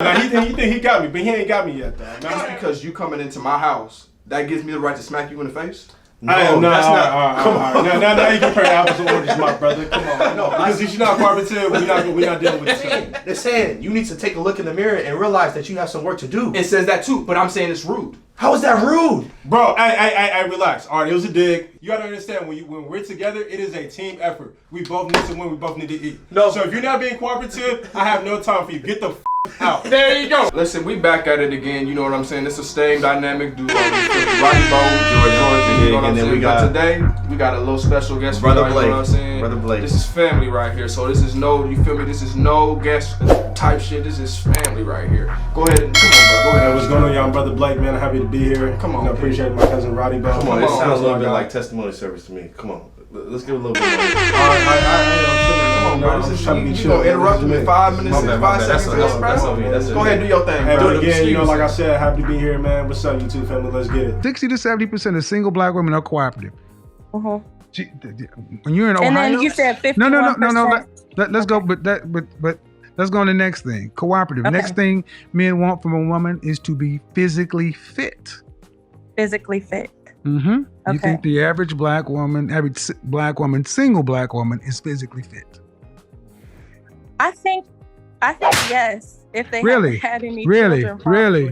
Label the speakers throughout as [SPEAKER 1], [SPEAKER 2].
[SPEAKER 1] Now he think he got me, but he ain't got me yet, though.
[SPEAKER 2] Just because you coming into my house, that gives me the right to smack you in the face?
[SPEAKER 1] No, that's not. All right. Now you compare apples and oranges, my brother. Come on. No, because if you're not cooperative, we're not dealing with it.
[SPEAKER 3] They're saying you need to take a look in the mirror and realize that you have some work to do.
[SPEAKER 2] It says that too, but I'm saying it's rude.
[SPEAKER 3] How is that rude?
[SPEAKER 1] Bro, I relax. All right, it was a dig. You gotta understand, when we're together, it is a team effort. We both need to win. We both need to eat.
[SPEAKER 3] No.
[SPEAKER 1] So if you're not being cooperative, I have no time for you. Get the out.
[SPEAKER 2] There you go. Listen, we back at it again. You know what I'm saying? It's a staying dynamic duo. Roddy Bo, George, you know what I'm saying? But today, we got a little special guest.
[SPEAKER 3] Brother
[SPEAKER 2] Blake.
[SPEAKER 3] Blake.
[SPEAKER 2] You know what I'm saying?
[SPEAKER 3] Brother Blake.
[SPEAKER 2] This is family right here. So this is no, you feel me? This is no guest type shit. This is family right here. Go ahead and come on, bro. Go ahead.
[SPEAKER 1] What's going on, y'all? I'm Brother Blake, man. I'm happy to be here.
[SPEAKER 2] Come on.
[SPEAKER 1] I appreciate my cousin Roddy Bo.
[SPEAKER 3] Come on, it sounds a little bit
[SPEAKER 1] guy.
[SPEAKER 3] like testimony service to me. Come on, let's give a little bit more.
[SPEAKER 1] I'm chilling.
[SPEAKER 2] Come on, bro.
[SPEAKER 1] I'm just trying to be
[SPEAKER 2] You
[SPEAKER 1] chill.
[SPEAKER 2] gonna interrupt me 5 minutes, 5 seconds, bro? Go ahead, do your thing,
[SPEAKER 1] Hey,
[SPEAKER 2] bro.
[SPEAKER 1] but again, you know, like I said, happy to be here, man. What's up, YouTube family? Let's get it.
[SPEAKER 4] 60 to 70% of single black women are cooperative.
[SPEAKER 5] Mm-hmm.
[SPEAKER 4] When you're in Ohio,
[SPEAKER 5] And then you said 51%.
[SPEAKER 4] No. Let's go. But let's go on the next thing. Cooperative.
[SPEAKER 5] Okay.
[SPEAKER 4] Next thing men want from a woman is to be physically fit.
[SPEAKER 5] Physically fit.
[SPEAKER 4] Mm-hmm. You
[SPEAKER 5] Okay.
[SPEAKER 4] think the average single black woman is physically fit?
[SPEAKER 5] I think yes. If they
[SPEAKER 4] Really?
[SPEAKER 5] haven't had any
[SPEAKER 4] Really?
[SPEAKER 5] children, probably.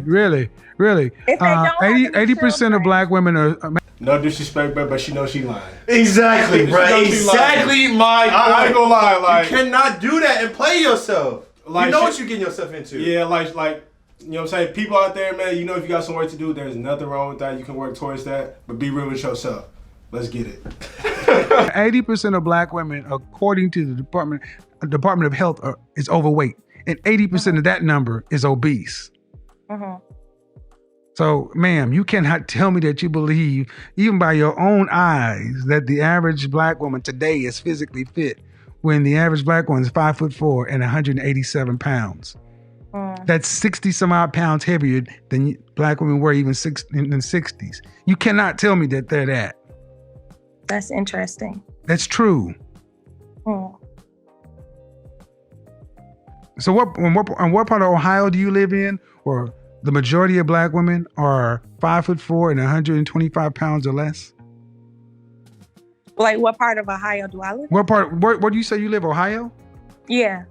[SPEAKER 4] Really?
[SPEAKER 5] If they don't have any
[SPEAKER 4] 80% of
[SPEAKER 5] children.
[SPEAKER 4] black women are.
[SPEAKER 1] No disrespect, but she knows she lying.
[SPEAKER 3] Exactly, bro.
[SPEAKER 1] She knows she
[SPEAKER 3] Exactly my
[SPEAKER 1] I ain't gonna lie, like
[SPEAKER 3] you cannot do that and play yourself.
[SPEAKER 1] Like
[SPEAKER 3] you know
[SPEAKER 1] shit-
[SPEAKER 3] what you're getting yourself into.
[SPEAKER 1] yeah, like you know what I'm saying? People out there, man, you know if you got some work to do, there's nothing wrong with that. You can work towards that, but be real with yourself. Let's get it.
[SPEAKER 4] 80% of black women, according to the Department of Health, is overweight, and 80% of that number is obese.
[SPEAKER 5] Mhm.
[SPEAKER 4] So, ma'am, you cannot tell me that you believe, even by your own eyes, that the average black woman today is physically fit when the average black woman is 5'4" and 187 pounds. That's 60 some odd pounds heavier than black women were even in the 60s. You cannot tell me that they're that.
[SPEAKER 5] That's interesting.
[SPEAKER 4] That's true.
[SPEAKER 5] Hmm.
[SPEAKER 4] So what part of Ohio do you live in, or the majority of black women are 5'4" and 125 pounds or less?
[SPEAKER 5] Like, what part of Ohio do I live?
[SPEAKER 4] What part? Where do you say you live? Ohio?
[SPEAKER 5] Yeah.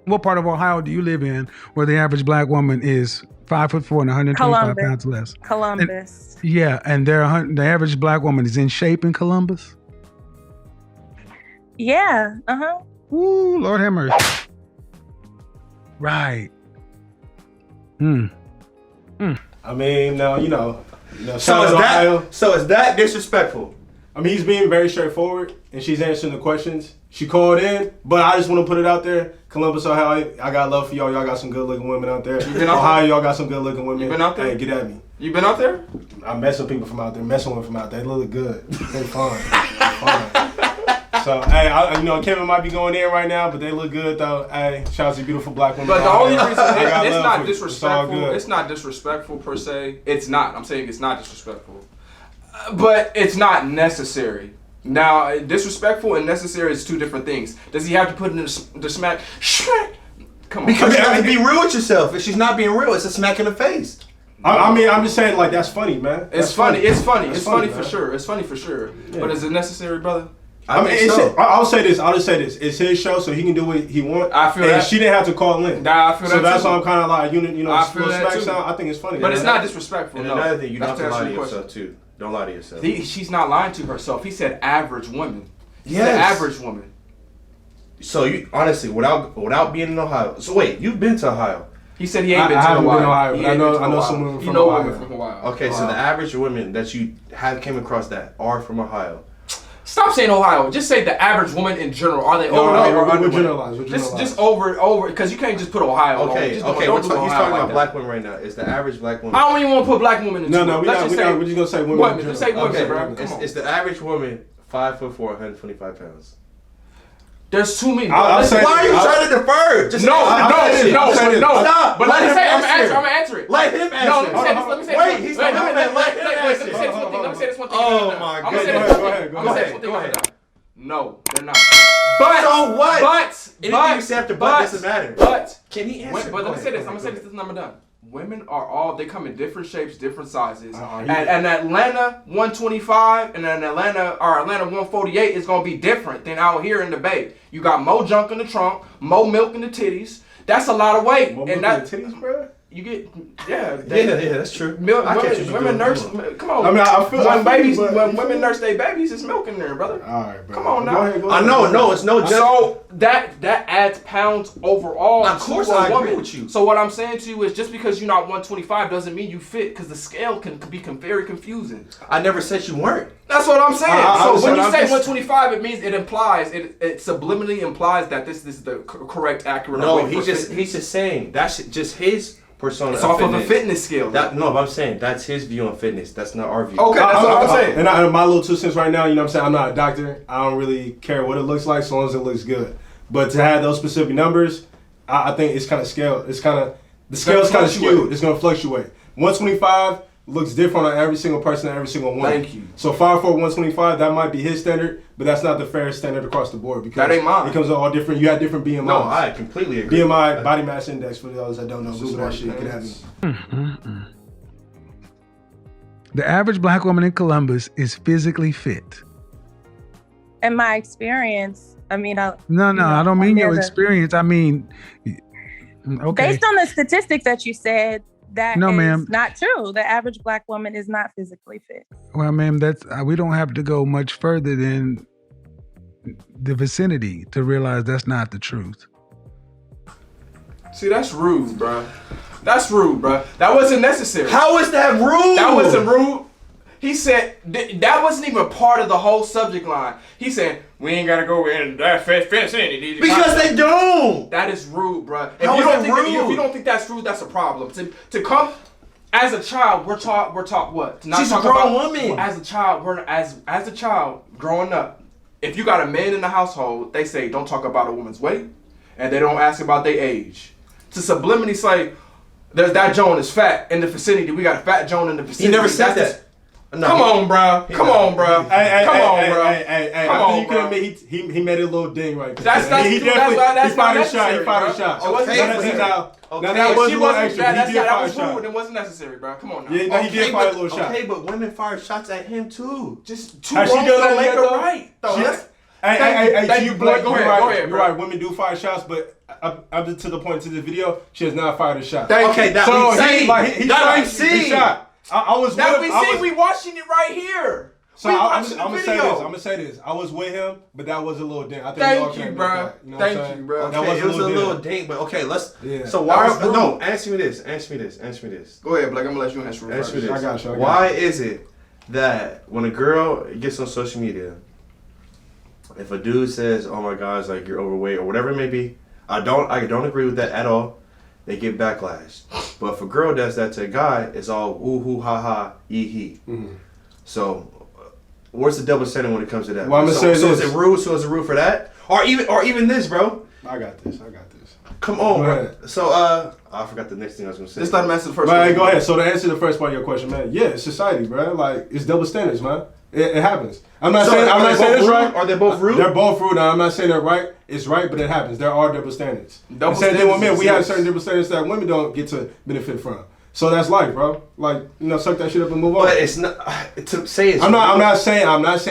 [SPEAKER 4] What part of Ohio do you live in where the average black woman is 5'4" and 125 pounds less?
[SPEAKER 5] Columbus.
[SPEAKER 4] And the average black woman is in shape in Columbus?
[SPEAKER 5] Yeah. Uh-huh.
[SPEAKER 4] Ooh, Lord have mercy. Right.
[SPEAKER 1] I mean, no, you know
[SPEAKER 3] So
[SPEAKER 1] shout
[SPEAKER 3] is
[SPEAKER 1] out to Ohio.
[SPEAKER 3] that disrespectful?
[SPEAKER 1] I mean, he's being very straightforward, and she's answering the questions. She called in, but I just want to put it out there. Columbus, Ohio, I got love for y'all. Y'all got some good-looking women out there.
[SPEAKER 2] been out
[SPEAKER 1] Ohio, y'all got some good-looking women.
[SPEAKER 2] You been out there?
[SPEAKER 1] Hey, get at me.
[SPEAKER 2] You been out there?
[SPEAKER 1] I mess with people from out there, messing with them from out there. They look good. They fun. Fun. So, hey, you know, Kevin might be going in right now, but they look good, though. Hey, shout out to beautiful black women.
[SPEAKER 2] But the only reason
[SPEAKER 1] I got
[SPEAKER 2] it's
[SPEAKER 1] love
[SPEAKER 2] not
[SPEAKER 1] for you. It's all
[SPEAKER 2] disrespectful.
[SPEAKER 1] good.
[SPEAKER 2] It's not disrespectful per se. It's not. I'm saying it's not disrespectful, but it's not necessary. Now, disrespectful and necessary is two different things. Does he have to put in the smack? Come on.
[SPEAKER 3] Because you have to be real with yourself. If she's not being real, it's a smack in the face.
[SPEAKER 1] I mean, I'm just saying, like, that's funny, man.
[SPEAKER 2] It's funny. It's funny.
[SPEAKER 1] That's
[SPEAKER 2] It's funny
[SPEAKER 1] man.
[SPEAKER 2] for sure. It's funny for sure.
[SPEAKER 1] Yeah.
[SPEAKER 2] But is it necessary, brother?
[SPEAKER 3] I mean, so.
[SPEAKER 1] I'll say this. I'll just say this. It's his show, so he can do what he wants.
[SPEAKER 2] I feel
[SPEAKER 1] and
[SPEAKER 2] that.
[SPEAKER 1] she didn't have to call in.
[SPEAKER 2] Nah, I feel
[SPEAKER 1] so
[SPEAKER 2] that
[SPEAKER 1] that's
[SPEAKER 2] too.
[SPEAKER 1] why I'm kind of like, you know,
[SPEAKER 2] I feel
[SPEAKER 1] little
[SPEAKER 2] that
[SPEAKER 1] smack
[SPEAKER 2] too.
[SPEAKER 1] sound. I think it's funny.
[SPEAKER 2] But it's
[SPEAKER 1] man.
[SPEAKER 2] not disrespectful.
[SPEAKER 3] And
[SPEAKER 2] no.
[SPEAKER 3] another thing, you don't
[SPEAKER 2] That's
[SPEAKER 3] have to lie to
[SPEAKER 2] answer your
[SPEAKER 3] yourself
[SPEAKER 2] question.
[SPEAKER 3] too. Don't lie to yourself.
[SPEAKER 2] She's not lying to herself. He said average woman. He said
[SPEAKER 3] Yes.
[SPEAKER 2] average woman.
[SPEAKER 3] So you honestly, without being in Ohio. So wait, you've been to Ohio.
[SPEAKER 2] He said he ain't been
[SPEAKER 1] I
[SPEAKER 2] to
[SPEAKER 1] haven't
[SPEAKER 2] Hawaii.
[SPEAKER 1] been to Ohio,
[SPEAKER 2] He
[SPEAKER 1] but
[SPEAKER 2] ain't
[SPEAKER 1] I
[SPEAKER 2] been to
[SPEAKER 1] know
[SPEAKER 2] Hawaii.
[SPEAKER 1] some women
[SPEAKER 2] He
[SPEAKER 1] from
[SPEAKER 2] know
[SPEAKER 1] Ohio.
[SPEAKER 2] women from Hawaii.
[SPEAKER 3] Okay, so the average women that you have came across that are from Ohio.
[SPEAKER 2] Stop saying Ohio. Just say the average woman in general. Are they
[SPEAKER 1] No,
[SPEAKER 2] overweight or
[SPEAKER 1] we'll
[SPEAKER 2] underweight?
[SPEAKER 1] generalize.
[SPEAKER 2] Just over, because you can't just put Ohio.
[SPEAKER 3] Okay,
[SPEAKER 2] Just
[SPEAKER 3] okay.
[SPEAKER 2] Don't
[SPEAKER 3] He's
[SPEAKER 2] do
[SPEAKER 3] talking
[SPEAKER 2] Ohio
[SPEAKER 3] about
[SPEAKER 2] like
[SPEAKER 3] black women right now. Is the average black woman?
[SPEAKER 2] that. I don't even want to put black women in.
[SPEAKER 1] No,
[SPEAKER 2] it.
[SPEAKER 1] we're just gonna say women.
[SPEAKER 2] Women.
[SPEAKER 1] in
[SPEAKER 2] Just say
[SPEAKER 1] general.
[SPEAKER 2] women,
[SPEAKER 3] Okay,
[SPEAKER 2] bro. Come on.
[SPEAKER 3] it's the average woman 5'4", 125 pounds.
[SPEAKER 2] There's too many.
[SPEAKER 1] I'll say-
[SPEAKER 3] Why are you
[SPEAKER 1] I'll-
[SPEAKER 3] trying to defer? Just
[SPEAKER 2] No.
[SPEAKER 3] Stop.
[SPEAKER 2] But let me
[SPEAKER 3] him
[SPEAKER 2] say, I'm
[SPEAKER 3] answer.
[SPEAKER 2] gonna answer it.
[SPEAKER 3] Let him answer.
[SPEAKER 2] No, let me say this. Let me say
[SPEAKER 3] Wait,
[SPEAKER 2] this.
[SPEAKER 3] he's
[SPEAKER 2] Let
[SPEAKER 3] not
[SPEAKER 2] me
[SPEAKER 3] let him answer.
[SPEAKER 2] say this one thing. Let me say this one thing.
[SPEAKER 3] Oh my
[SPEAKER 2] I'm gonna say
[SPEAKER 3] goodness.
[SPEAKER 2] this one
[SPEAKER 1] Go
[SPEAKER 2] thing.
[SPEAKER 1] ahead,
[SPEAKER 2] I'm gonna say this
[SPEAKER 3] go
[SPEAKER 2] one thing.
[SPEAKER 3] ahead.
[SPEAKER 2] No, they're not. But
[SPEAKER 3] So what?
[SPEAKER 2] But
[SPEAKER 3] you say after but doesn't matter.
[SPEAKER 2] But
[SPEAKER 3] Can he answer?
[SPEAKER 2] but let me say this. I'm gonna say this. This is number done. Women are all, they come in different shapes, different sizes. And Atlanta 125 and then Atlanta 148 is gonna be different than out here in the Bay. You got more junk in the trunk, more milk in the titties. That's a lot of weight.
[SPEAKER 1] More
[SPEAKER 2] and
[SPEAKER 1] milk in the titties, bro?
[SPEAKER 2] You get,
[SPEAKER 3] Yeah, that's true.
[SPEAKER 2] Women nurse. Come on.
[SPEAKER 1] I mean, I feel
[SPEAKER 2] when women nurse their babies, it's milk in there, brother.
[SPEAKER 1] All right, bro.
[SPEAKER 2] Come on now.
[SPEAKER 1] Go ahead.
[SPEAKER 3] I know, no, it's no.
[SPEAKER 2] So that adds pounds overall.
[SPEAKER 3] Of course,
[SPEAKER 2] to a
[SPEAKER 3] I
[SPEAKER 2] woman.
[SPEAKER 3] agree with you.
[SPEAKER 2] So what I'm saying to you is, just because you're not 125 doesn't mean you fit, because the scale can be very confusing.
[SPEAKER 3] I never said you weren't.
[SPEAKER 2] That's what I'm saying. So when you
[SPEAKER 1] I'm
[SPEAKER 2] say
[SPEAKER 1] just-
[SPEAKER 2] 125, it means it subliminally implies that this is the correct, accurate.
[SPEAKER 3] No,
[SPEAKER 2] weight for fitness.
[SPEAKER 3] he's just saying that's just his persona.
[SPEAKER 2] It's off of a fitness scale.
[SPEAKER 3] No, but I'm saying that's his view on fitness. That's not our view.
[SPEAKER 2] Okay, that's what I'm saying.
[SPEAKER 1] And my little 2 cents right now, you know what I'm saying? I'm not a doctor. I don't really care what it looks like as long as it looks good. But to have those specific numbers, I think it's kind of scaled. The scale is kind of skewed. It's going to fluctuate. 125 looks different on every single person and every single one.
[SPEAKER 2] Thank you.
[SPEAKER 1] So 5'4", 125, that might be his standard, but that's not the fair standard across the board because
[SPEAKER 2] That ain't mine.
[SPEAKER 1] it comes all different. You have different BMIs.
[SPEAKER 3] No, I completely agree.
[SPEAKER 1] BMI, body mass index, for those that don't know, Google that shit. Get at me.
[SPEAKER 4] The average black woman in Columbus is physically fit.
[SPEAKER 5] In my experience, I mean,
[SPEAKER 4] I don't mean your
[SPEAKER 5] never-
[SPEAKER 4] experience. I mean, okay.
[SPEAKER 5] Based on the statistics that you said, that
[SPEAKER 4] No,
[SPEAKER 5] is
[SPEAKER 4] ma'am.
[SPEAKER 5] not true. The average black woman is not physically fit.
[SPEAKER 4] Well, ma'am, that's we don't have to go much further than the vicinity to realize that's not the truth.
[SPEAKER 2] See, that's rude, bro. That's rude, bro. That wasn't necessary.
[SPEAKER 3] How is that rude?
[SPEAKER 2] That wasn't rude. He said that wasn't even part of the whole subject line. He said we ain't gotta go in that fitness
[SPEAKER 3] Because they don't.
[SPEAKER 2] That is rude, bro. If
[SPEAKER 3] How
[SPEAKER 2] you
[SPEAKER 3] is
[SPEAKER 2] don't
[SPEAKER 3] that
[SPEAKER 2] think
[SPEAKER 3] rude?
[SPEAKER 2] if you don't think that's rude, that's a problem. To come as a child, we're taught what? To not
[SPEAKER 3] She's a
[SPEAKER 2] talk
[SPEAKER 3] grown
[SPEAKER 2] about,
[SPEAKER 3] woman.
[SPEAKER 2] As a child, as a child growing up, if you got a man in the household, they say don't talk about a woman's weight, and they don't ask about their age. To subliminally say, there's that Joan is fat in the vicinity. We got a fat Joan in the vicinity.
[SPEAKER 3] He never said
[SPEAKER 2] That's
[SPEAKER 3] that. No,
[SPEAKER 2] Come on, bro. Come on, bro.
[SPEAKER 1] Hey,
[SPEAKER 2] Come on, bro.
[SPEAKER 1] Hey,
[SPEAKER 2] Come
[SPEAKER 1] I
[SPEAKER 2] on,
[SPEAKER 1] think you
[SPEAKER 2] bro.
[SPEAKER 1] could admit he made it a little ding right there.
[SPEAKER 2] That's
[SPEAKER 1] he
[SPEAKER 2] not
[SPEAKER 1] fired a shot.
[SPEAKER 2] necessary,
[SPEAKER 1] He fired
[SPEAKER 2] bro.
[SPEAKER 1] a shot.
[SPEAKER 2] It wasn't
[SPEAKER 3] Okay,
[SPEAKER 2] necessary.
[SPEAKER 1] Now
[SPEAKER 3] Okay.
[SPEAKER 1] that was
[SPEAKER 2] She
[SPEAKER 1] a little
[SPEAKER 2] wasn't.
[SPEAKER 1] extra, but he did
[SPEAKER 2] That
[SPEAKER 1] fire a
[SPEAKER 2] was rude
[SPEAKER 1] shot.
[SPEAKER 2] and wasn't necessary, bro. Come on now.
[SPEAKER 1] Yeah, no, he did fire a little shot.
[SPEAKER 3] Okay, but women fire shots at him too.
[SPEAKER 2] Just two
[SPEAKER 1] Has she
[SPEAKER 2] wrongs
[SPEAKER 1] done
[SPEAKER 2] don't
[SPEAKER 1] that
[SPEAKER 2] make
[SPEAKER 1] yet,
[SPEAKER 2] a
[SPEAKER 1] though?
[SPEAKER 2] right. Though.
[SPEAKER 1] She-
[SPEAKER 2] That's-
[SPEAKER 1] Hey,
[SPEAKER 2] Thank
[SPEAKER 1] to
[SPEAKER 2] you,
[SPEAKER 1] you,
[SPEAKER 2] boy.
[SPEAKER 1] Blake,
[SPEAKER 2] Go
[SPEAKER 1] you're
[SPEAKER 2] ahead,
[SPEAKER 1] right.
[SPEAKER 2] go ahead,
[SPEAKER 1] You're
[SPEAKER 2] bro.
[SPEAKER 1] right. Women do fire shots, but up to the point to the video, she has not fired a shot.
[SPEAKER 3] Okay, that
[SPEAKER 1] So
[SPEAKER 3] we
[SPEAKER 1] he
[SPEAKER 3] see.
[SPEAKER 1] he
[SPEAKER 3] That we
[SPEAKER 1] shot.
[SPEAKER 3] see.
[SPEAKER 1] He shot. I was
[SPEAKER 2] That
[SPEAKER 1] with
[SPEAKER 2] we
[SPEAKER 1] him.
[SPEAKER 2] see. We watching it right here.
[SPEAKER 1] So
[SPEAKER 2] We
[SPEAKER 1] I'm
[SPEAKER 2] watching
[SPEAKER 1] gonna
[SPEAKER 2] the
[SPEAKER 1] say this.
[SPEAKER 2] video.
[SPEAKER 1] I'm gonna say this. I was with him, but that was a little dent. I think
[SPEAKER 2] Thank
[SPEAKER 1] we all can
[SPEAKER 2] you,
[SPEAKER 1] admit
[SPEAKER 2] bro.
[SPEAKER 1] that. You know what I'm
[SPEAKER 2] Thank
[SPEAKER 1] saying?
[SPEAKER 2] you, bro.
[SPEAKER 1] That
[SPEAKER 3] Okay, it was a little
[SPEAKER 1] dent.
[SPEAKER 3] ding, but okay, let's.
[SPEAKER 1] Yeah.
[SPEAKER 3] So
[SPEAKER 2] That
[SPEAKER 3] why?
[SPEAKER 2] was rude.
[SPEAKER 3] No, answer me this. Answer me this. Answer me this.
[SPEAKER 2] Go ahead, Blake. I'm gonna let you answer it
[SPEAKER 3] Answer me
[SPEAKER 2] first.
[SPEAKER 3] this.
[SPEAKER 1] I got you, I got
[SPEAKER 3] Why
[SPEAKER 1] you.
[SPEAKER 3] is it that when a girl gets on social media, if a dude says, "Oh my God, it's like you're overweight" or whatever it may be, I don't agree with that at all. They get backlash. But if a girl does that to a guy, it's all ooh hoo ha ha ee he.
[SPEAKER 1] Mhm.
[SPEAKER 3] So, where's the double standard when it comes to that?
[SPEAKER 1] Well, I'm gonna say
[SPEAKER 3] so
[SPEAKER 1] this.
[SPEAKER 3] is it rude? So is it rude for that? Or even this, bro?
[SPEAKER 1] I got this.
[SPEAKER 3] Come on,
[SPEAKER 1] Go
[SPEAKER 3] bro.
[SPEAKER 1] ahead.
[SPEAKER 3] So I forgot the next thing I was gonna say.
[SPEAKER 2] Just let him answer the first
[SPEAKER 1] Right,
[SPEAKER 2] question.
[SPEAKER 1] go ahead. So to answer the first part of your question, man, yeah, it's society, bro. Like it's double standards, man. It happens. I'm not
[SPEAKER 3] So
[SPEAKER 1] saying
[SPEAKER 3] are they
[SPEAKER 1] this
[SPEAKER 3] both rude?
[SPEAKER 1] right.
[SPEAKER 3] Are they both rude?
[SPEAKER 1] They're both rude. Now I'm not saying they're right. It's right, but it happens. There are double standards.
[SPEAKER 2] Double
[SPEAKER 1] The same thing with
[SPEAKER 2] standards
[SPEAKER 1] men. We have
[SPEAKER 2] exist.
[SPEAKER 1] certain double standards that women don't get to benefit from. So that's life, bro. Like suck that shit up and move on.
[SPEAKER 3] But it's not to say it's.
[SPEAKER 1] I'm not saying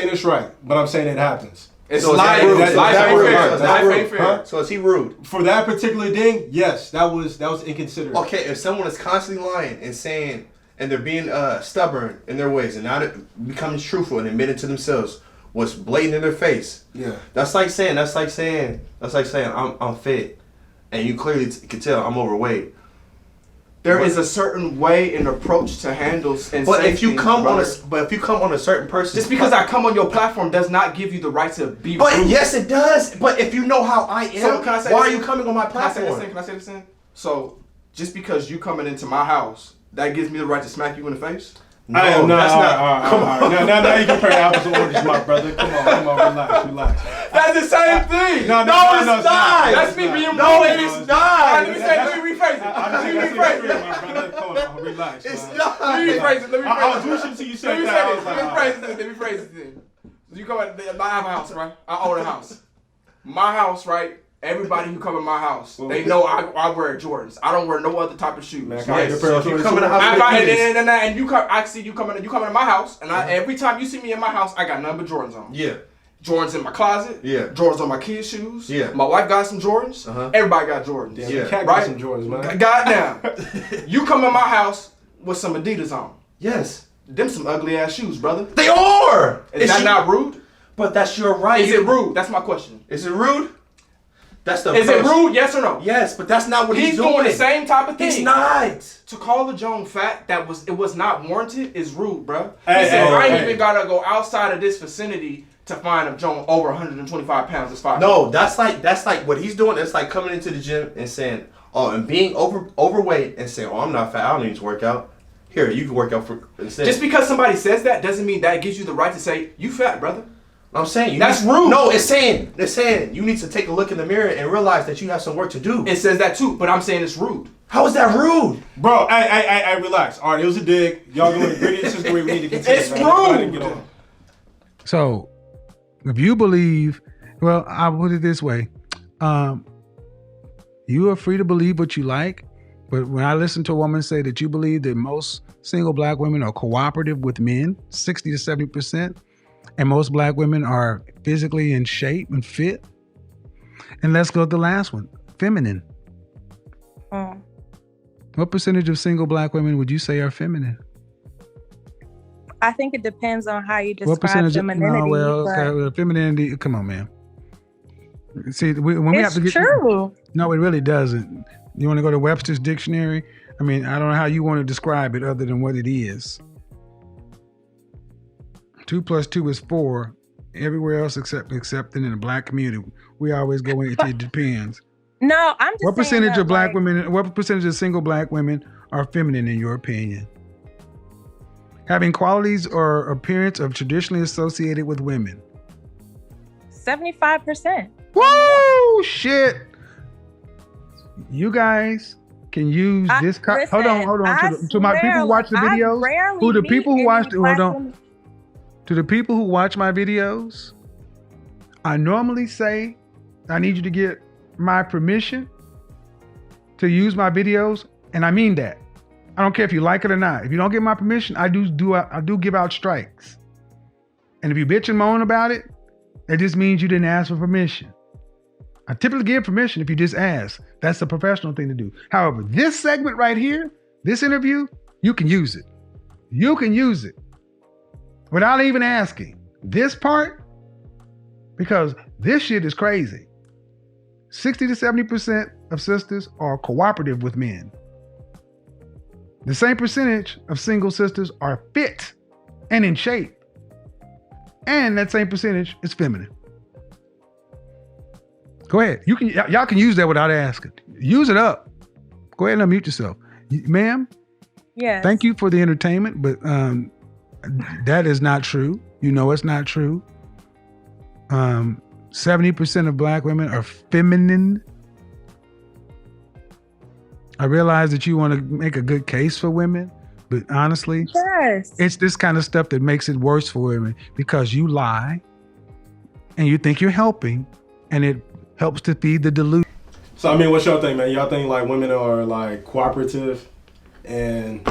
[SPEAKER 1] it's right, but I'm saying it happens.
[SPEAKER 2] It's
[SPEAKER 3] So is that
[SPEAKER 2] life.
[SPEAKER 3] rude?
[SPEAKER 2] Life
[SPEAKER 3] Is that
[SPEAKER 2] ain't
[SPEAKER 3] rude?
[SPEAKER 2] fair.
[SPEAKER 3] Is that
[SPEAKER 2] Life
[SPEAKER 3] rude?
[SPEAKER 2] ain't fair.
[SPEAKER 1] Huh?
[SPEAKER 3] So is he rude?
[SPEAKER 1] For that particular thing, yes, that was inconsiderate.
[SPEAKER 3] Okay, if someone is constantly lying and saying, and they're being stubborn in their ways and not becoming truthful and admitting to themselves what's blatant in their face,
[SPEAKER 1] Yeah.
[SPEAKER 3] that's like saying I'm fit, and you clearly can tell I'm overweight.
[SPEAKER 2] There is a certain way and approach to handle and
[SPEAKER 3] But
[SPEAKER 2] say
[SPEAKER 3] if you
[SPEAKER 2] things,
[SPEAKER 3] come
[SPEAKER 2] brother.
[SPEAKER 3] on a certain person,
[SPEAKER 2] Just because I come on your platform does not give you the right to be
[SPEAKER 3] But
[SPEAKER 2] rude.
[SPEAKER 3] yes, it does. But if you know how I am,
[SPEAKER 2] So can I say
[SPEAKER 3] why
[SPEAKER 2] this
[SPEAKER 3] are you
[SPEAKER 2] thing?
[SPEAKER 3] coming on my
[SPEAKER 2] Can I say this
[SPEAKER 3] platform?
[SPEAKER 2] thing? Can I say this thing? So, just because you coming into my house, that gives me the right to smack you in the face?
[SPEAKER 3] No,
[SPEAKER 1] I am
[SPEAKER 3] that's not.
[SPEAKER 1] Come on. Now you compare apples and oranges, my brother. Come on, relax.
[SPEAKER 2] That's the same thing!
[SPEAKER 3] No, it's not.
[SPEAKER 2] That's me being
[SPEAKER 3] No,
[SPEAKER 2] rude.
[SPEAKER 3] it is not.
[SPEAKER 2] Let me rephrase it. Let me rephrase it.
[SPEAKER 1] my brother. Come on, relax.
[SPEAKER 3] It's
[SPEAKER 1] man.
[SPEAKER 3] not.
[SPEAKER 2] Let me rephrase it.
[SPEAKER 1] I was wishing till you said that. I was like,
[SPEAKER 2] Let me rephrase it. So You come at, I have a house, right? I own a house. My house, right? Everybody who come in my house, they know I wear Jordans. I don't wear no other type of shoes.
[SPEAKER 1] Man,
[SPEAKER 3] Yes, so if you come in the house
[SPEAKER 2] and you come, I see you coming in my house, and every time you see me in my house, I got nothing but Jordans on.
[SPEAKER 3] Yeah.
[SPEAKER 2] Jordans in my closet.
[SPEAKER 3] Yeah.
[SPEAKER 2] Jordans on my kids' shoes.
[SPEAKER 3] Yeah.
[SPEAKER 2] My wife got some Jordans. Everybody got Jordans.
[SPEAKER 1] Yeah.
[SPEAKER 3] Yeah.
[SPEAKER 1] Cat
[SPEAKER 2] Right?
[SPEAKER 1] got some Jordans, man.
[SPEAKER 2] Goddamn. You come in my house with some Adidas on.
[SPEAKER 3] Yes.
[SPEAKER 2] Them some ugly ass shoes, brother.
[SPEAKER 3] They are!
[SPEAKER 2] Is that not rude?
[SPEAKER 3] But that's your right.
[SPEAKER 2] Is it rude? That's my question.
[SPEAKER 3] Is it rude? That's the
[SPEAKER 2] Is it rude? Yes or no?
[SPEAKER 3] Yes, but that's not what he's
[SPEAKER 2] doing the same type of thing.
[SPEAKER 3] He's not.
[SPEAKER 2] To call a Joan fat it was not warranted is rude, bro.
[SPEAKER 1] Hey,
[SPEAKER 2] He said,
[SPEAKER 1] hey,
[SPEAKER 2] I ain't
[SPEAKER 1] hey.
[SPEAKER 2] even gotta go outside of this vicinity to find a Joan over 125 pounds is fine.
[SPEAKER 3] No, that's like what he's doing. It's like coming into the gym and saying, oh, and being overweight and saying, oh, I'm not fat. I don't need to work out. Here, you can work out for instead.
[SPEAKER 2] Just because somebody says that doesn't mean that gives you the right to say, you fat, brother.
[SPEAKER 3] I'm saying
[SPEAKER 2] That's rude.
[SPEAKER 3] No, it's saying you need to take a look in the mirror and realize that you have some work to do.
[SPEAKER 2] It says that too, but I'm saying it's rude.
[SPEAKER 3] How is that rude?
[SPEAKER 1] Bro, hey, relax. All right, it was a dig. Y'all going to gritty. This is the way we need to continue.
[SPEAKER 2] It's
[SPEAKER 1] man. Let's go ahead and
[SPEAKER 2] rude.
[SPEAKER 1] get on.
[SPEAKER 4] So, if you believe, well, I'll put it this way. You are free to believe what you like, but when I listen to a woman say that you believe that most single black women are cooperative with men, 60 to 70%, and most black women are physically in shape and fit. And let's go to the last one, feminine. What percentage of single black women would you say are feminine?
[SPEAKER 5] I think it depends on how you
[SPEAKER 4] What
[SPEAKER 5] describe
[SPEAKER 4] percentage?
[SPEAKER 5] femininity.
[SPEAKER 4] Femininity. Come on, man. See, when we have
[SPEAKER 5] It's
[SPEAKER 4] to get
[SPEAKER 5] true.
[SPEAKER 4] No, it really doesn't. You want to go to Webster's dictionary? I mean, I don't know how you want to describe it other than what it is. 2 + 2 is 4. Everywhere else except in the black community, we always go into it depends.
[SPEAKER 5] No, I'm just
[SPEAKER 4] What
[SPEAKER 5] saying
[SPEAKER 4] percentage
[SPEAKER 5] that,
[SPEAKER 4] of black
[SPEAKER 5] like,
[SPEAKER 4] women? What percentage of single black women are feminine in your opinion? Having qualities or appearance of traditionally associated with women.
[SPEAKER 5] 75%.
[SPEAKER 4] Woo! Shit. You guys can use this. Hold on. To my people who watch the videos, to the people who watch my videos, I normally say, I need you to get my permission to use my videos, and I mean that. I don't care if you like it or not. If you don't get my permission, I do give out strikes. And if you bitch and moan about it, that just means you didn't ask for permission. I typically give permission if you just ask. That's the professional thing to do. However, this segment right here, this interview, you can use it. You can use it without even asking. This part, because this shit is crazy. 60 to 70% of sisters are cooperative with men. The same percentage of single sisters are fit and in shape. And that same percentage is feminine. Go ahead. Y'all can use that without asking. Use it up. Go ahead and unmute yourself. Ma'am,
[SPEAKER 5] Yes.
[SPEAKER 4] thank you for the entertainment, but that is not true. You know it's not true. 70% of black women are feminine. I realize that you want to make a good case for women, but honestly,
[SPEAKER 5] Yes.
[SPEAKER 4] it's this kind of stuff that makes it worse for women because you lie and you think you're helping, and it helps to feed the delusion.
[SPEAKER 1] So, I mean, what's your thing, man? Y'all think, like, women are, like, cooperative, and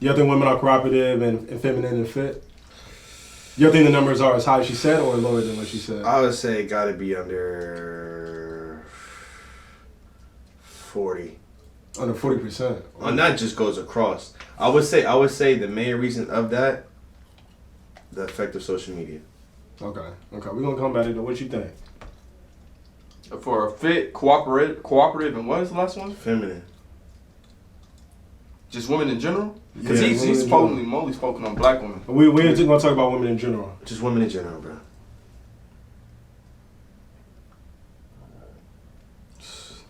[SPEAKER 1] y'all think women are cooperative and feminine and fit? Y'all think the numbers are as high as she said or lower than what she said?
[SPEAKER 3] I would say gotta be under 40.
[SPEAKER 1] Under 40%.
[SPEAKER 3] And that just goes across. I would say the main reason of that, the effect of social media.
[SPEAKER 1] Okay. We're going to come back to what you think.
[SPEAKER 2] For a fit, cooperative, and what is the last one?
[SPEAKER 3] Feminine.
[SPEAKER 2] Just women in general? Because
[SPEAKER 1] Yeah,
[SPEAKER 2] he's
[SPEAKER 1] women in
[SPEAKER 2] supposedly mostly spoken on black women.
[SPEAKER 1] We're just going to talk about women in general.
[SPEAKER 3] Just women in general, bro.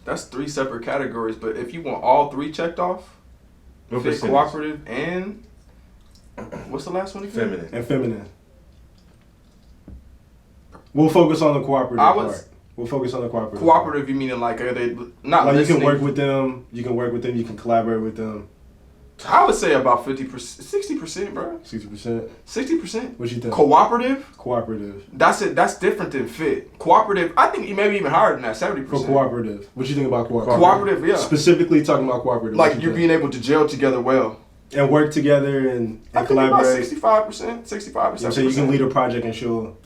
[SPEAKER 2] That's 3 separate categories, but if you want all 3 checked off,
[SPEAKER 3] What
[SPEAKER 2] fit,
[SPEAKER 3] percentage?
[SPEAKER 2] cooperative, and what's the last one again?
[SPEAKER 3] Feminine.
[SPEAKER 1] And feminine. We'll focus on the cooperative part. We'll focus on the cooperative.
[SPEAKER 2] Cooperative, you meaning like are they not
[SPEAKER 1] Like
[SPEAKER 2] listening?
[SPEAKER 1] you can work with them, you can collaborate with them.
[SPEAKER 2] I would say about 50%, 60%, bro.
[SPEAKER 1] 60%.
[SPEAKER 2] 60%.
[SPEAKER 1] What you think?
[SPEAKER 2] Cooperative.
[SPEAKER 1] Cooperative.
[SPEAKER 2] That's it. That's different than fit. Cooperative. I think maybe even higher than that. 70%.
[SPEAKER 1] For cooperative. What you think about cooperative?
[SPEAKER 2] Cooperative, yeah.
[SPEAKER 1] Specifically talking about cooperative.
[SPEAKER 2] Like you're being able to gel together well.
[SPEAKER 1] And work together and
[SPEAKER 2] I think
[SPEAKER 1] collaborate.
[SPEAKER 2] about 65%, 65%.
[SPEAKER 1] So you can lead a project and she'll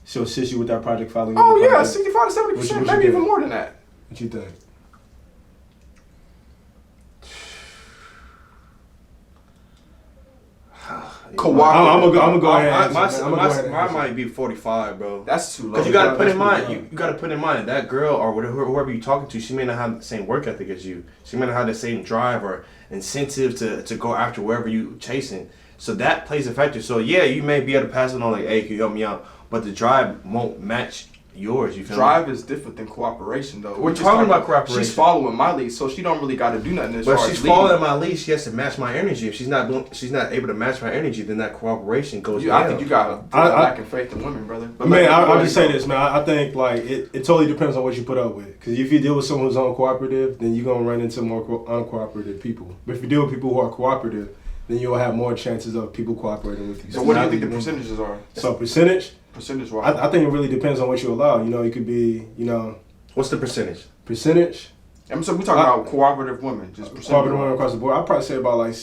[SPEAKER 1] assist you with that project following.
[SPEAKER 2] Oh yeah,
[SPEAKER 1] project.
[SPEAKER 2] 65 to 70%, maybe even more than that.
[SPEAKER 1] What you think?
[SPEAKER 2] Cooperative.
[SPEAKER 1] I'm gonna go ahead.
[SPEAKER 3] Mine might be 45, bro.
[SPEAKER 2] That's too low.
[SPEAKER 3] Because you gotta put in mind, you gotta put in mind that girl or whoever you're talking to, she may not have the same work ethic as you. She may not have the same drive or incentive to go after wherever you chasing. So that plays a factor. So yeah, you may be able to pass it on like, hey, can you help me out? But the drive won't match yours. You feel
[SPEAKER 2] drive
[SPEAKER 3] me?
[SPEAKER 2] is different than cooperation, though.
[SPEAKER 3] We're talking about cooperation.
[SPEAKER 2] She's following my lead, so she don't really got to do nothing as far as
[SPEAKER 3] But she's following my lead. She has to match my energy. If she's not able to match my energy, then that cooperation goes down.
[SPEAKER 2] I think you got lacking faith in women, brother. But
[SPEAKER 1] man, I'll just say this, man. I think like it totally depends on what you put up with. Because if you deal with someone who's uncooperative, then you're gonna run into more uncooperative people. But if you deal with people who are cooperative, then you'll have more chances of people cooperating with you.
[SPEAKER 2] So what do you think the percentages are?
[SPEAKER 1] So percentage
[SPEAKER 2] wise,
[SPEAKER 1] I think it really depends on what you allow. You know, it could be,
[SPEAKER 3] What's the percentage?
[SPEAKER 1] Percentage.
[SPEAKER 2] So we talking about cooperative women, just
[SPEAKER 1] cooperative women across the board. I'd probably say about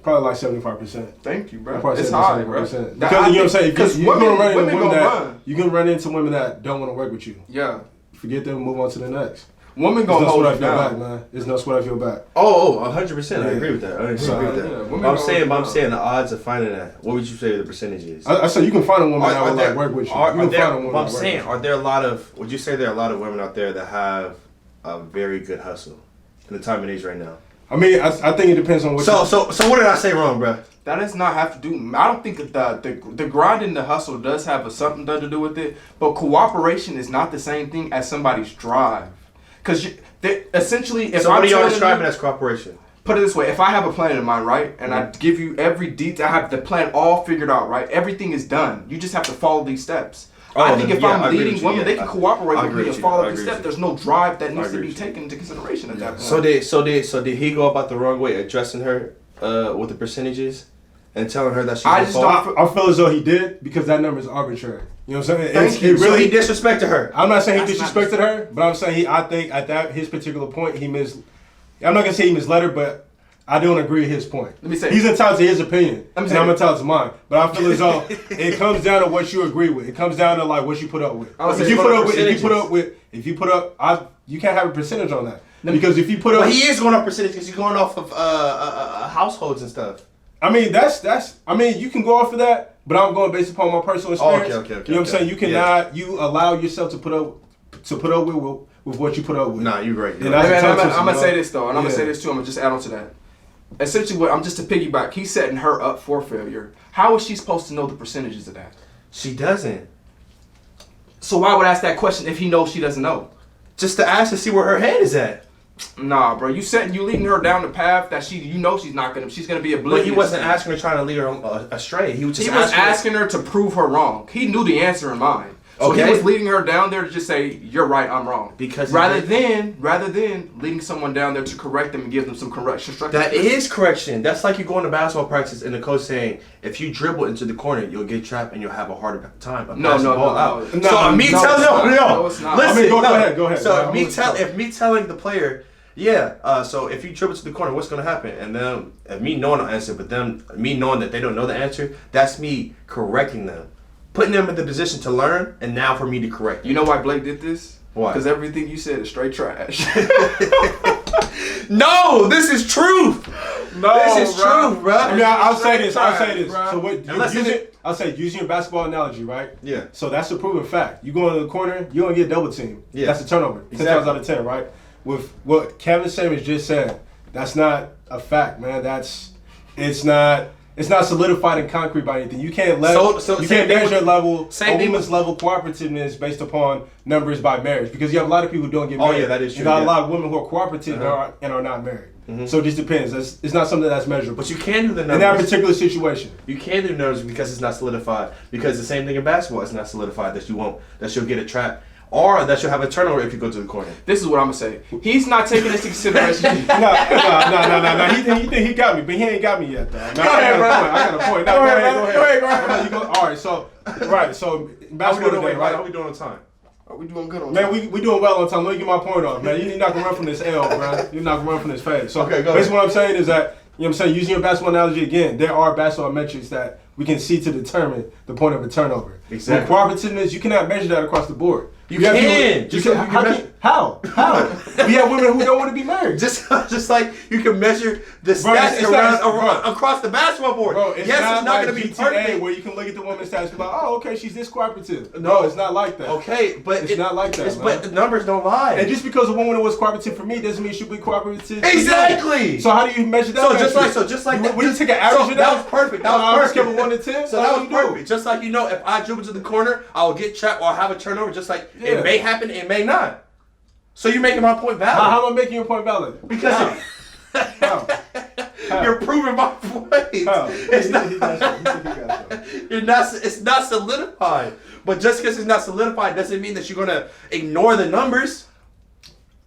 [SPEAKER 1] probably 75%.
[SPEAKER 2] Thank you, bro.
[SPEAKER 1] I'd probably
[SPEAKER 2] It's
[SPEAKER 1] say
[SPEAKER 2] high,
[SPEAKER 1] 75%.
[SPEAKER 2] bro.
[SPEAKER 1] Because you know what I'm saying. Because you're gonna run into women that don't want to work with you.
[SPEAKER 2] Yeah.
[SPEAKER 1] Forget them. Move on to the next.
[SPEAKER 2] Women gonna hold you down,
[SPEAKER 1] back, man. There's no sweat off your back.
[SPEAKER 3] 100%. I agree with that. I'm saying the odds of finding that. What would you say the percentage is?
[SPEAKER 1] I said you can find a woman that would like work with you.
[SPEAKER 3] I'm saying, are there a lot of? Would you say there are a lot of women out there that have a very good hustle in the time and age right now?
[SPEAKER 1] I mean, I think it depends on what.
[SPEAKER 3] So what did I say wrong, bro?
[SPEAKER 2] That does not have to do. I don't think that the grind and the hustle does have something to do with it. But cooperation is not the same thing as somebody's drive. Because essentially, if
[SPEAKER 3] what are y'all describing as cooperation?
[SPEAKER 2] Put it this way: if I have a plan in mind, right, and I give you every detail, I have the plan all figured out, right. Everything is done. You just have to follow these steps. I think if I'm leading women, they can cooperate with me and follow these steps. There's no drive that needs to be taken into consideration at that point.
[SPEAKER 3] So did he go about the wrong way, addressing her with the percentages and telling her that she?
[SPEAKER 1] I feel as though he did because that number is arbitrary. You know what I'm saying?
[SPEAKER 3] So he disrespected her.
[SPEAKER 1] I'm not saying he disrespected her, but I'm saying I think at his particular point I'm not gonna say he misled her, but I don't agree with his point.
[SPEAKER 2] Let me say
[SPEAKER 1] he's entitled to his opinion, and I'm entitled to mine. But I feel as though it comes down to what you agree with. It comes down to like what you put up with. If you put up, you can't have a percentage on that because if you put up,
[SPEAKER 3] he is going off percentage because he's going off of households and stuff.
[SPEAKER 1] I mean you can go off of that. But I'm going based upon my personal experience.
[SPEAKER 3] Okay.
[SPEAKER 1] You know what I'm saying? You cannot. You allow yourself to put up with what you put up with.
[SPEAKER 3] Nah, you're right.
[SPEAKER 2] I'm gonna say this though, and I'm gonna say this too. I'm gonna just add on to that. Essentially, I'm just to piggyback. He's setting her up for failure. How is she supposed to know the percentages of that?
[SPEAKER 3] She doesn't.
[SPEAKER 2] So why would I ask that question if he knows she doesn't know?
[SPEAKER 3] Just to ask to see where her head is at.
[SPEAKER 2] Nah, bro. You leading her down the path that she's gonna be oblivious.
[SPEAKER 3] But he wasn't asking her trying to lead her astray. He was
[SPEAKER 2] asking her to prove her wrong. He knew the answer in mind. So he was leading her down there to just say, "You're right, I'm wrong."
[SPEAKER 3] Because
[SPEAKER 2] rather than leading someone down there to correct them and give them some correction.
[SPEAKER 3] That is correction. That's like you going to basketball practice and the coach saying, "If you dribble into the corner, you'll get trapped and you'll have a harder time of passing the ball out." So
[SPEAKER 1] go ahead.
[SPEAKER 3] So if me telling the player, so if you dribble to the corner, what's going to happen? And then me knowing the answer, but them me knowing that they don't know the answer, that's me correcting them. Putting them in the position to learn, and now for me to correct.
[SPEAKER 2] You know why Blake did this?
[SPEAKER 3] Why?
[SPEAKER 2] Because everything you said is straight trash.
[SPEAKER 3] No, this is truth. This is truth, bro.
[SPEAKER 1] I mean, I'll say this.
[SPEAKER 2] Bro.
[SPEAKER 1] So what? I'll say using your basketball analogy, right?
[SPEAKER 3] Yeah.
[SPEAKER 1] So that's a proven fact. You go into the corner, you're gonna get double team.
[SPEAKER 3] Yeah.
[SPEAKER 1] That's a turnover.
[SPEAKER 3] Exactly.
[SPEAKER 1] 10 times out of 10, right? With what Kevin Samuels just said, that's not a fact, man. It's not solidified in concrete by anything. You can't you can't measure a woman's level cooperativeness based upon numbers by marriage because you have a lot of people who don't get married.
[SPEAKER 3] Oh yeah, that is true.
[SPEAKER 1] You got a lot of women who are cooperative and are not married. Mm-hmm. So it just depends. It's not something that's measurable.
[SPEAKER 3] But you can do the numbers.
[SPEAKER 1] In that particular situation.
[SPEAKER 3] You can do numbers because it's not solidified. Because the same thing in basketball, it's not solidified that you'll get a trap or that you'll have a turnover if you go to the corner.
[SPEAKER 2] This is what I'm gonna say. He's not taking this into consideration.
[SPEAKER 1] No. He think he got me, but he ain't got me yet, though. No, I got a point. No,
[SPEAKER 2] Go ahead.
[SPEAKER 1] You go. All right, so basketball today, right?
[SPEAKER 3] How we doing on time?
[SPEAKER 2] Are we doing good on
[SPEAKER 1] Man,
[SPEAKER 2] time?
[SPEAKER 1] we doing well on time. Let me get my point off, man. You're not gonna run from this L, bro. You're not gonna run from this phase. So
[SPEAKER 3] Okay, go
[SPEAKER 1] basically what I'm saying is that, you know what I'm saying, using your basketball analogy again, there are basketball metrics that we can see to determine the point of a turnover.
[SPEAKER 3] Exactly.
[SPEAKER 1] With cooperativeness, you cannot measure that across the board.
[SPEAKER 3] You can.
[SPEAKER 1] How? We have women who don't want to be married.
[SPEAKER 3] Just like you can measure the
[SPEAKER 1] Bro,
[SPEAKER 3] stats
[SPEAKER 1] it's
[SPEAKER 3] across the basketball board.
[SPEAKER 1] Bro, it's
[SPEAKER 3] yes,
[SPEAKER 1] not
[SPEAKER 3] it's not
[SPEAKER 1] like
[SPEAKER 3] going to be
[SPEAKER 1] GTA
[SPEAKER 3] perfect.
[SPEAKER 1] where you can look at the woman's stats and be like, oh, okay, she's this cooperative.
[SPEAKER 3] No.
[SPEAKER 1] No, it's not like that.
[SPEAKER 3] Okay, but
[SPEAKER 1] It's not like that,
[SPEAKER 3] But
[SPEAKER 1] man.
[SPEAKER 3] the numbers don't lie.
[SPEAKER 1] And just because a woman was cooperative for me doesn't mean she'll be cooperative to you.
[SPEAKER 3] Exactly.
[SPEAKER 1] So how do you measure that?
[SPEAKER 3] Just like that.
[SPEAKER 1] When you take an average of
[SPEAKER 3] that was perfect. That was perfect.
[SPEAKER 1] Scale of 1 to 10.
[SPEAKER 3] So that was perfect. Just like, if I dribble to the corner, I'll get trapped or I'll have a turnover. Just like it may happen, it may not. So you're making my point valid.
[SPEAKER 1] How am I making your point valid?
[SPEAKER 3] Because
[SPEAKER 1] How?
[SPEAKER 3] you're proving my point.
[SPEAKER 1] How?
[SPEAKER 3] It's not solidified. But just because it's not solidified doesn't mean that you're gonna ignore the numbers.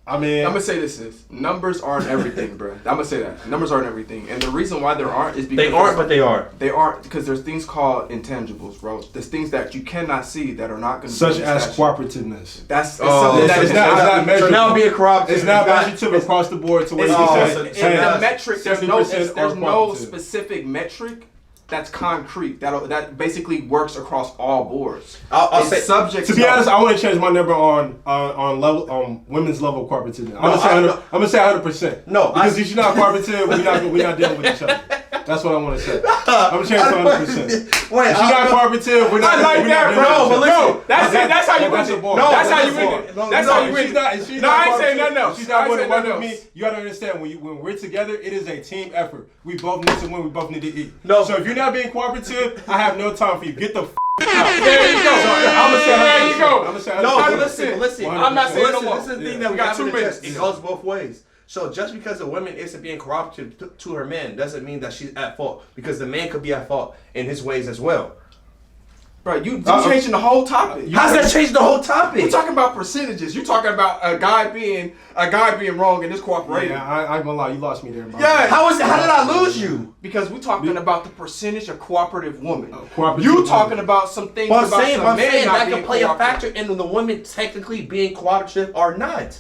[SPEAKER 1] I mean,
[SPEAKER 2] I'm gonna say this is numbers aren't everything, bro. I'm gonna say that numbers aren't everything, and the reason why there aren't is because
[SPEAKER 3] They aren't, but they are.
[SPEAKER 2] They aren't because there's things called intangibles, bro. There's things that you cannot see that are not gonna
[SPEAKER 1] such
[SPEAKER 2] be
[SPEAKER 1] as
[SPEAKER 2] statute.
[SPEAKER 1] cooperativeness.
[SPEAKER 2] That's
[SPEAKER 3] it's
[SPEAKER 2] something that is
[SPEAKER 1] not measured.
[SPEAKER 3] So now be a cooperative.
[SPEAKER 1] It's not measured across the board to where you can say
[SPEAKER 2] the metric. There's no
[SPEAKER 1] 70% are
[SPEAKER 2] no
[SPEAKER 1] cooperative.
[SPEAKER 2] specific metric that's concrete that basically works across all boards.
[SPEAKER 3] I'll
[SPEAKER 2] It's
[SPEAKER 3] say
[SPEAKER 2] subject.
[SPEAKER 1] To be honest, I want to change my number on women's level of cooperativeness. I'm gonna say 100%.
[SPEAKER 3] No,
[SPEAKER 1] because if you're not cooperative, we're not dealing with each other. That's what I want to say. I'm gonna change to 100%.
[SPEAKER 3] Wait,
[SPEAKER 1] if you're not cooperative, we're not.
[SPEAKER 2] I like
[SPEAKER 1] we're
[SPEAKER 2] that,
[SPEAKER 1] not
[SPEAKER 2] bro.
[SPEAKER 1] dealing with each other.
[SPEAKER 2] That's how you win it.
[SPEAKER 1] No,
[SPEAKER 2] That's how
[SPEAKER 1] that's
[SPEAKER 2] you
[SPEAKER 1] a
[SPEAKER 2] win it.
[SPEAKER 1] bar.
[SPEAKER 2] That's how you win it.
[SPEAKER 1] If she's
[SPEAKER 2] No,
[SPEAKER 1] not
[SPEAKER 2] I ain't saying
[SPEAKER 1] cooperative,
[SPEAKER 2] nothing else.
[SPEAKER 1] if she's not
[SPEAKER 2] I ain't
[SPEAKER 1] willing to
[SPEAKER 2] saying
[SPEAKER 1] work
[SPEAKER 2] nothing
[SPEAKER 1] with me.
[SPEAKER 2] else.
[SPEAKER 1] You gotta understand when we're together, it is a team effort. We both need to win. We both need to eat.
[SPEAKER 3] No.
[SPEAKER 1] So if you're not being cooperative, I have no time for you. Get the out.
[SPEAKER 2] There you go. There you go.
[SPEAKER 1] I'm gonna say
[SPEAKER 3] No,
[SPEAKER 1] 100%.
[SPEAKER 3] but listen.
[SPEAKER 2] I'm not saying no more.
[SPEAKER 3] This is the thing
[SPEAKER 1] Yeah.
[SPEAKER 3] that we
[SPEAKER 2] We got
[SPEAKER 3] got
[SPEAKER 2] 2
[SPEAKER 3] to
[SPEAKER 2] minutes.
[SPEAKER 3] It goes both ways. So just because a woman isn't being cooperative to her man doesn't mean that she's at fault. Because the man could be at fault in his ways as well.
[SPEAKER 2] Bro, you changing the whole topic.
[SPEAKER 3] How's that change the whole topic?
[SPEAKER 2] We're talking about percentages. You're talking about a guy being wrong and this cooperating.
[SPEAKER 1] Yeah, I ain't gonna lie, you lost me there, bro.
[SPEAKER 2] Yeah.
[SPEAKER 3] How did I lose you?
[SPEAKER 2] Because we're talking about the percentage of cooperative women.
[SPEAKER 1] Cooperative
[SPEAKER 2] You
[SPEAKER 1] women.
[SPEAKER 2] talking about some things
[SPEAKER 3] But I'm
[SPEAKER 2] about
[SPEAKER 3] saying,
[SPEAKER 2] some men not
[SPEAKER 3] that
[SPEAKER 2] being
[SPEAKER 3] could play a
[SPEAKER 2] cooperative.
[SPEAKER 3] factor in the woman technically being cooperative or not.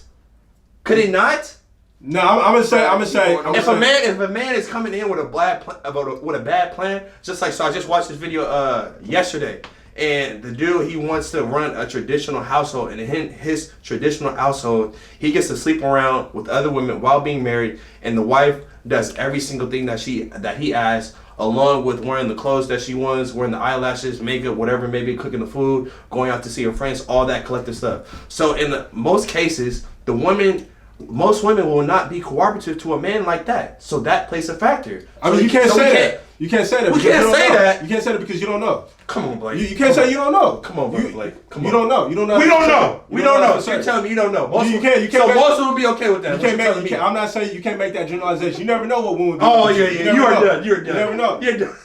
[SPEAKER 3] Could it not?
[SPEAKER 1] No, I'm gonna say.
[SPEAKER 3] If a man is coming in with a bad plan, just like I just watched this video yesterday, and the dude he wants to run a traditional household, and in his traditional household he gets to sleep around with other women while being married, and the wife does every single thing that he asks, along with wearing the clothes that she wants, wearing the eyelashes, makeup, whatever, maybe cooking the food, going out to see her friends, all that collective stuff. So in most cases, most women will not be cooperative to a man like that. So that plays a factor.
[SPEAKER 1] I mean, you can't say that. You can't say that.
[SPEAKER 3] We
[SPEAKER 1] because
[SPEAKER 3] can't
[SPEAKER 1] you don't
[SPEAKER 3] say
[SPEAKER 1] know.
[SPEAKER 3] that.
[SPEAKER 1] You can't say that because you don't know.
[SPEAKER 3] Come on, Blake.
[SPEAKER 1] You can't say you don't know.
[SPEAKER 3] Come on, Blake. Come
[SPEAKER 1] You
[SPEAKER 3] on.
[SPEAKER 1] don't know. You don't know.
[SPEAKER 3] We don't know. We don't know. So
[SPEAKER 1] So
[SPEAKER 3] you're telling me you don't know.
[SPEAKER 1] You can't
[SPEAKER 3] So
[SPEAKER 1] make-
[SPEAKER 3] most would be okay with that.
[SPEAKER 1] I'm not saying you can't make that generalization. You never know what women would be.
[SPEAKER 3] Oh
[SPEAKER 1] open to.
[SPEAKER 3] yeah.
[SPEAKER 1] never
[SPEAKER 3] You are
[SPEAKER 1] know.
[SPEAKER 3] done. You're done.
[SPEAKER 1] You never know.
[SPEAKER 3] You're done.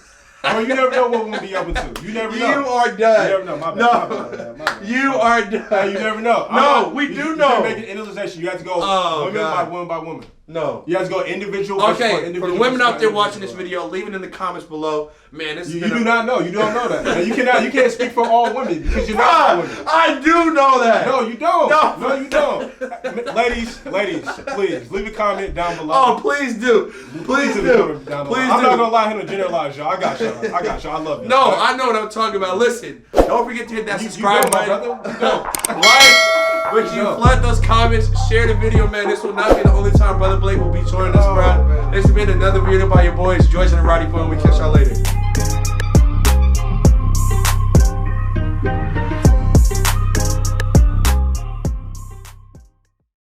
[SPEAKER 1] Bro, you never know what women be open to. You never know.
[SPEAKER 3] You are done.
[SPEAKER 1] You never know. My bad.
[SPEAKER 3] No.
[SPEAKER 1] My bad.
[SPEAKER 3] You are done.
[SPEAKER 1] Hey, you never know.
[SPEAKER 3] No, we do
[SPEAKER 1] You
[SPEAKER 3] know.
[SPEAKER 1] can't make an generalization. You have to go women
[SPEAKER 3] God.
[SPEAKER 1] by woman by woman.
[SPEAKER 3] No.
[SPEAKER 1] You have to go individual.
[SPEAKER 3] Okay, for the women out there watching this
[SPEAKER 1] video.
[SPEAKER 3] video, leave it in the comments below. Man, this
[SPEAKER 1] You
[SPEAKER 3] is
[SPEAKER 1] do not know. You don't know that. And you can't speak for all women because you're not all women.
[SPEAKER 3] I do know that.
[SPEAKER 1] No, you don't.
[SPEAKER 3] No.
[SPEAKER 1] No, you don't. Ladies, please leave a comment down below.
[SPEAKER 3] Oh, please do. Please
[SPEAKER 1] leave a
[SPEAKER 3] do.
[SPEAKER 1] comment down below.
[SPEAKER 3] Please
[SPEAKER 1] I'm not
[SPEAKER 3] do.
[SPEAKER 1] gonna lie him to generalize y'all. I got y'all. I love you.
[SPEAKER 3] No, I know what I'm talking about. Listen, don't forget to hit that subscribe
[SPEAKER 1] you
[SPEAKER 3] button.
[SPEAKER 1] know, my brother.
[SPEAKER 3] Like, but you flood those comments, share the video, man. This will not be the only time Brother Blake will be joining us, bro.
[SPEAKER 1] Man.
[SPEAKER 3] This has been another video by your boys, George and Roddy Fun. We catch y'all later.